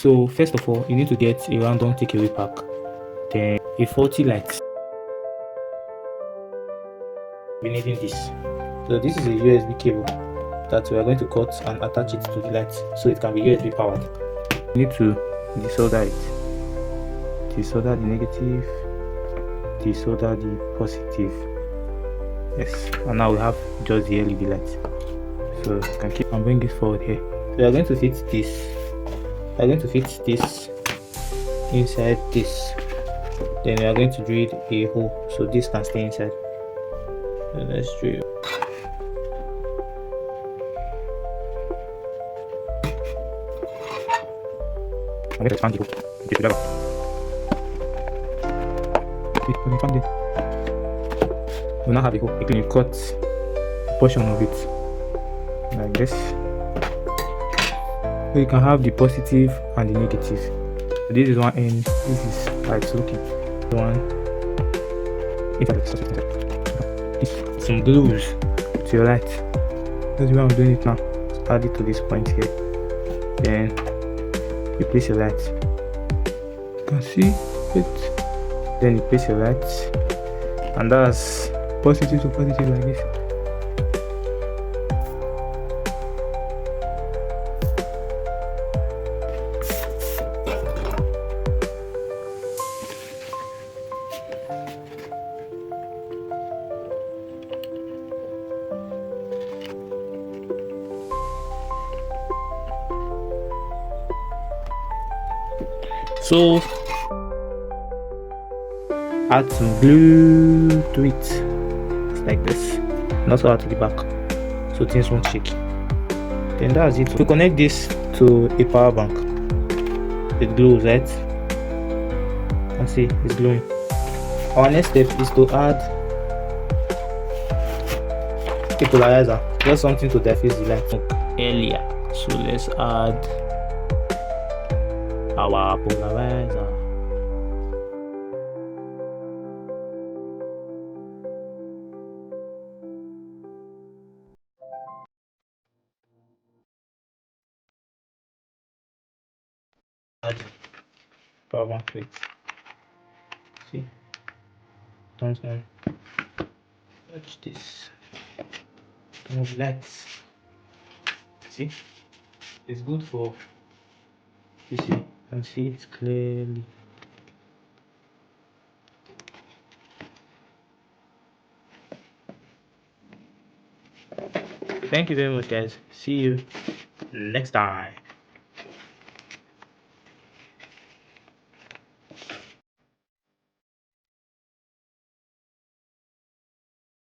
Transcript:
So first of all, you need to get a random takeaway pack, then a faulty light. We're needing this. So this is a USB cable that we are going to cut and attach it to the light so it can be USB powered. You need to desolder it. Desolder the negative, desolder the positive. Yes, and now we have just the LED light. So you can keep and bring it forward here. So we are going to fit this. We are going to fit this inside this. Then we are going to drill a hole so this can stay inside. So let's drill. I'm going to expand the hole. Okay, together. When you expand it, we now have a hole. You can cut a portion of it like this. So you can have the positive and the negative. So this is one end. This is how it's looking. One. Some glues to your light. That's why I'm doing it now. So add it to this point here. Then you place your light. You can see it. Then you place your light, and that's positive to positive like this. So add some glue to it, just like this, and also add to the back so things won't shake. Then that's it. We connect this to a power bank. It glows, right? You can see it's glowing. Our next step is to add a polarizer, just something to diffuse the light earlier. So let's add our polarizer. Add power bank to it. See, don't touch this. Move lights. See, it's good for, you see, you can see it clearly. Thank you very much, guys. See you next time.